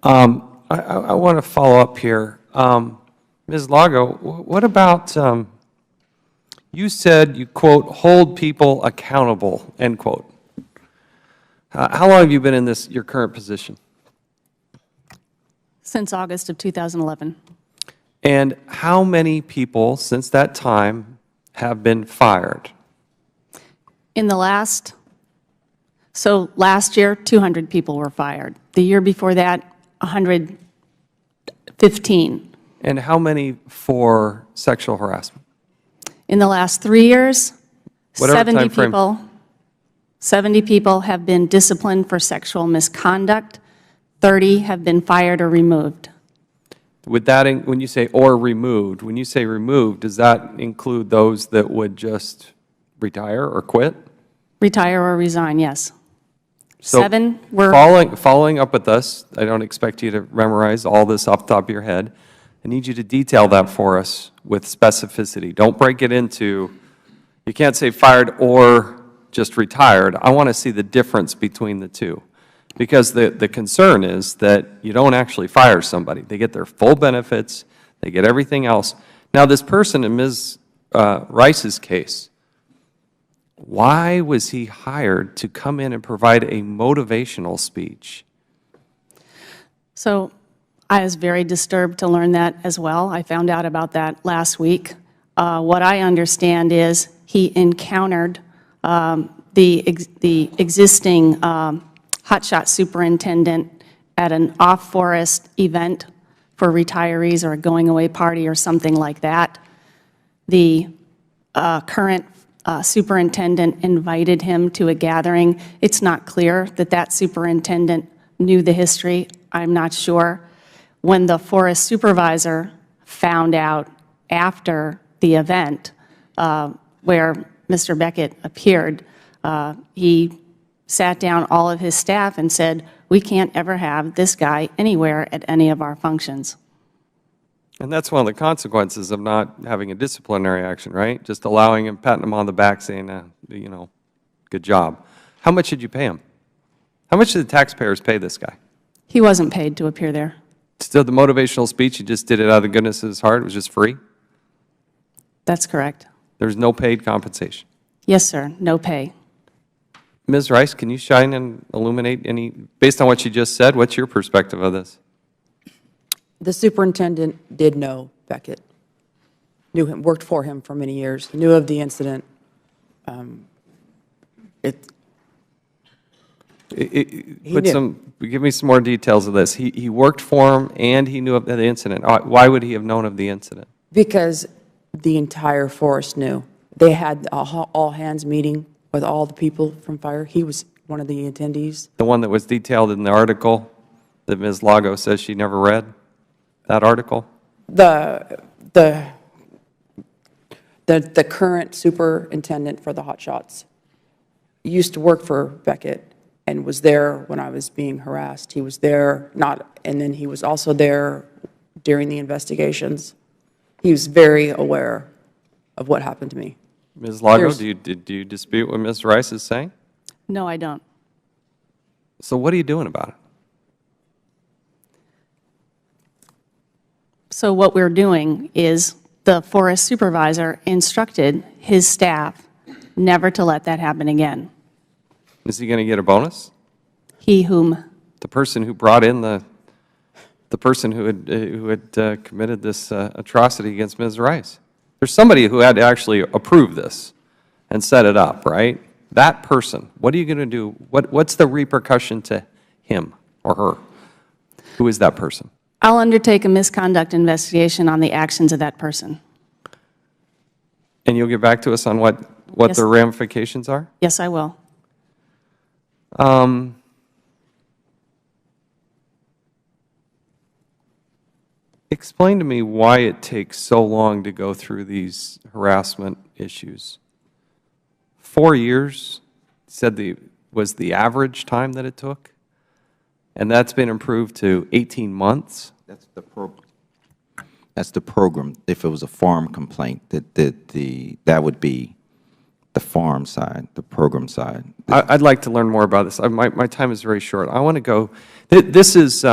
I want to follow up here. Ms. Lago, what about, you said you, quote, hold people accountable, end quote. How long have you been in your current position? Since August of 2011. And how many people since that time have been fired? In the last year, 200 people were fired. The year before that, 115. And how many for sexual harassment? In the last 3 years, Whatever 70 time frame. people. 70 people have been disciplined for sexual misconduct. 30 have been fired or removed. Would that, when you say or removed, when you say removed, does that include those that would just retire or quit? Retire or resign, yes. So 7 were... Following up with us, I don't expect you to memorize all this off the top of your head. I need you to detail that for us with specificity. Don't break it into, you can't say fired or just retired. I want to see the difference between the two. Because the concern is that you don't actually fire somebody. They get their full benefits. They get everything else. Now, this person in Ms. Rice's case, why was he hired to come in and provide a motivational speech? So I was very disturbed to learn that as well. I found out about that last week. What I understand is he encountered the existing hotshot superintendent at an off-forest event for retirees or a going-away party or something like that. The current superintendent invited him to a gathering. It's not clear that that superintendent knew the history. I'm not sure. When the forest supervisor found out after the event where Mr. Beckett appeared, he sat down all of his staff and said, we can't ever have this guy anywhere at any of our functions. And that's one of the consequences of not having a disciplinary action, right? Just allowing him, patting him on the back, saying, you know, good job. How much did you pay him? How much did the taxpayers pay this guy? He wasn't paid to appear there. Still, the motivational speech, he just did it out of the goodness of his heart? It was just free? That's correct. There's no paid compensation? Yes, sir, no pay. Ms. Rice, can you shine and illuminate any, based on what you just said, what's your perspective of this? The superintendent did know Beckett, knew him, worked for him for many years, knew of the incident. Give me some more details of this. He worked for him and he knew of the incident. Why would he have known of the incident? Because the entire forest knew. They had a all-hands meeting with all the people from fire. He was one of the attendees. The one that was detailed in the article that Ms. Lago says she never read? That article? The current superintendent for the hotshots used to work for Beckett and was there when I was being harassed. He was there, and then he was also there during the investigations. He was very aware of what happened to me. Ms. Lago, do you dispute what Ms. Rice is saying? No, I don't. So what are you doing about it? So what we're doing is the forest supervisor instructed his staff never to let that happen again. Is he going to get a bonus? He whom? The person who brought in the person who had committed this atrocity against Ms. Rice. There's somebody who had to actually approve this and set it up, right? That person, what are you going to do? What's the repercussion to him or her? Who is that person? I'll undertake a misconduct investigation on the actions of that person. And you'll get back to us on what Yes. the ramifications are? Yes, I will. Explain to me why it takes so long to go through these harassment issues. 4 years, was the average time that it took? And that's been improved to 18 months? That's the program. That's the program. If it was a farm complaint, that would be the farm side, the program side. I'd like to learn more about this. My time is very short. I want to go, this is,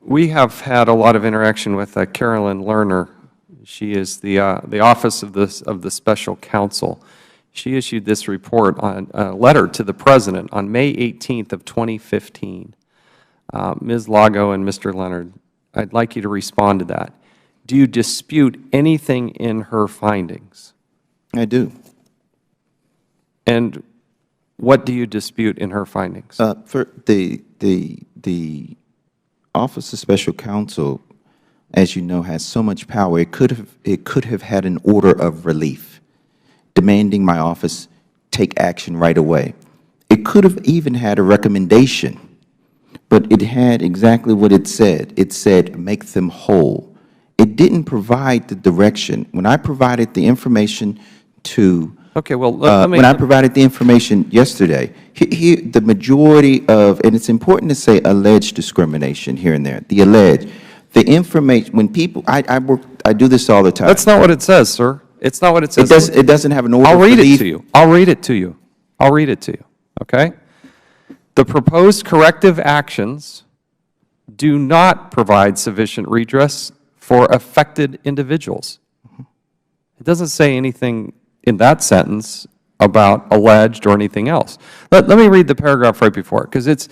We have had a lot of interaction with Carolyn Lerner. She is the Office of the Special Counsel. She issued this report on a letter to the President on May 18th of 2015. Ms. Lago and Mr. Leonard, I'd like you to respond to that. Do you dispute anything in her findings? I do. And what do you dispute in her findings? For the Office of Special Counsel, as you know, has so much power. It could have had an order of relief, demanding my office take action right away. It could have even had a recommendation, but it had exactly what it said. It said, make them whole. It didn't provide the direction. When I provided the information to Okay, well, let me... when I provided the information yesterday, the majority of, and it's important to say alleged discrimination here and there, the information, when people, I do this all the time. That's not what it says, sir. It's not what it says. It doesn't have an order I'll of read relief. it to you. I'll read it to you. I'll read it to you, okay? The proposed corrective actions do not provide sufficient redress for affected individuals. It doesn't say anything in that sentence about alleged or anything else. Let me read the paragraph right before it, because it's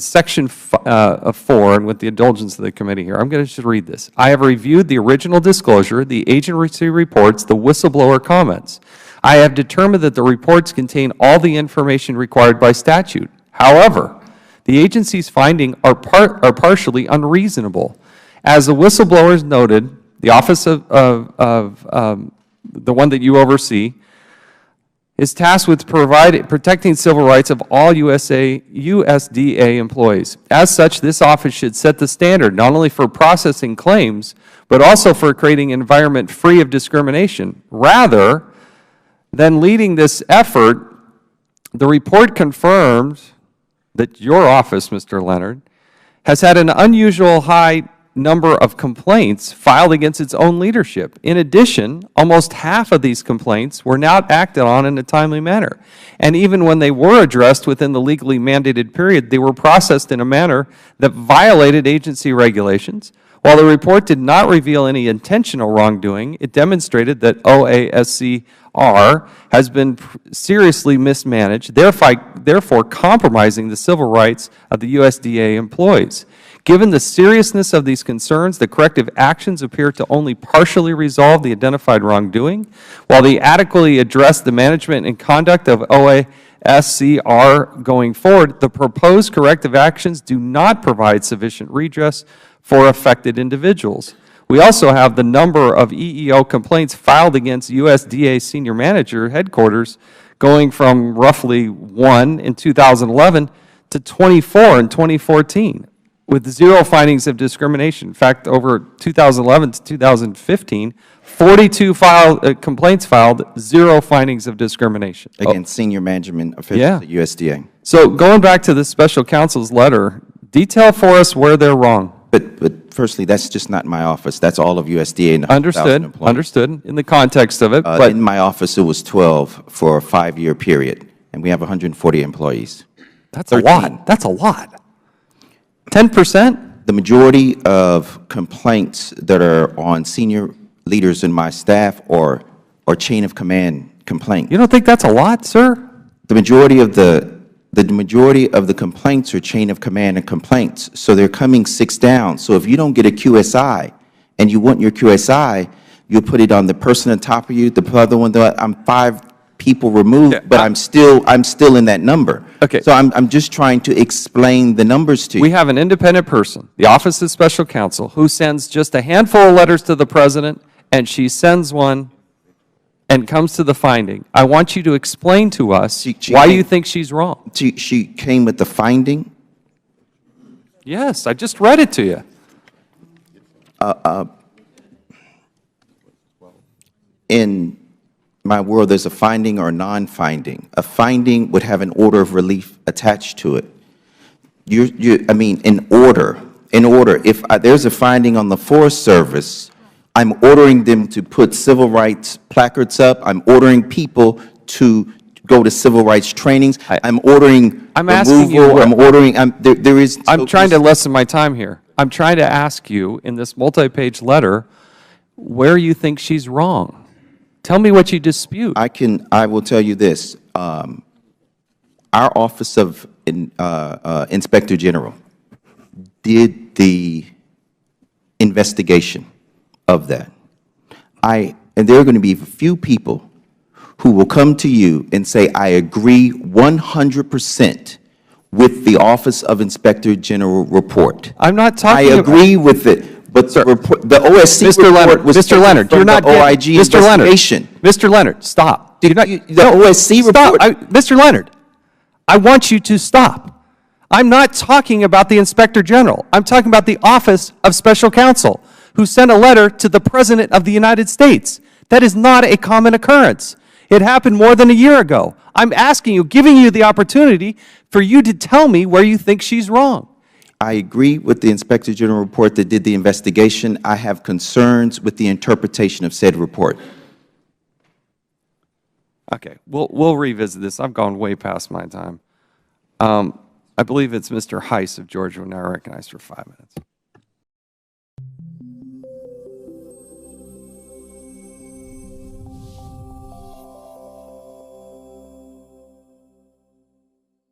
section 4, and with the indulgence of the committee here, I'm going to just read this. I have reviewed the original disclosure, the agency reports, the whistleblower comments. I have determined that the reports contain all the information required by statute. However, the agency's findings are partially unreasonable. As the whistleblowers noted, the Office of the one that you oversee, is tasked with protecting civil rights of all USDA employees. As such, this office should set the standard not only for processing claims, but also for creating an environment free of discrimination. Rather than leading this effort, the report confirms that your office, Mr. Leonard, has had an unusual high number of complaints filed against its own leadership. In addition, almost half of these complaints were not acted on in a timely manner. And even when they were addressed within the legally mandated period, they were processed in a manner that violated agency regulations. While the report did not reveal any intentional wrongdoing, it demonstrated that OASCR has been seriously mismanaged, therefore compromising the civil rights of the USDA employees. Given the seriousness of these concerns, the corrective actions appear to only partially resolve the identified wrongdoing. While they adequately address the management and conduct of OASCR going forward, the proposed corrective actions do not provide sufficient redress for affected individuals. We also have the number of EEO complaints filed against USDA senior manager headquarters going from roughly 1 in 2011 to 24 in 2014. With 0 findings of discrimination. In fact, over 2011 to 2015, 42 complaints filed, 0 findings of discrimination. Against senior management officials at USDA. So going back to the special counsel's letter, detail for us where they're wrong. But firstly, that's just not my office. That's all of USDA and 100,000 employees. Understood, in the context of it. But in my office, it was 12 for a 5-year period, and we have 140 employees. That's 13. A lot. That's a lot. 10%? The majority of complaints that are on senior leaders in my staff are chain of command complaints. You don't think that's a lot, sir? The majority of the complaints are chain of command and complaints. So they're coming 6 down. So if you don't get a QSI and you want your QSI, you'll put it on the person on top of you, the other one, I'm 5 people removed, but I'm still in that number. Okay. So I'm just trying to explain the numbers to you. We have an independent person, the Office of Special Counsel, who sends just a handful of letters to the President, and she sends one and comes to the finding. I want you to explain to us why you think she's wrong. She came with the finding? Yes, I just read it to you. In my world, there's a finding or a non-finding. A finding would have an order of relief attached to it. I mean, in order, if there's a finding on the Forest Service, I'm ordering them to put civil rights placards up. I'm ordering people to go to civil rights trainings. I'm ordering I'm asking you removal. what- I'm ordering, there is. I'm trying to lessen my time here. I'm trying to ask you, in this multi-page letter, where you think she's wrong. Tell me what you dispute. I will tell you this. Our Office of Inspector General did the investigation of that. And there are going to be a few people who will come to you and say, I agree 100% with the Office of Inspector General report. I'm not I talking agree with it, but the OSC Mr. report Leonard, was Mr. taken Leonard, from you're not the OIG getting, Mr. Leonard, investigation. Mr. Leonard, stop. The OSC Stop. report. Mr. Leonard, I want you to stop. I'm not talking about the Inspector General. I'm talking about the Office of Special Counsel, who sent a letter to the President of the United States. That is not a common occurrence. It happened more than a year ago. I'm asking you, giving you the opportunity for you to tell me where you think she's wrong. I agree with the Inspector General report that did the investigation. I have concerns with the interpretation of said report. Okay, we'll revisit this. I've gone way past my time. I believe it's Mr. Heiss of Georgia, who now recognized for 5 minutes.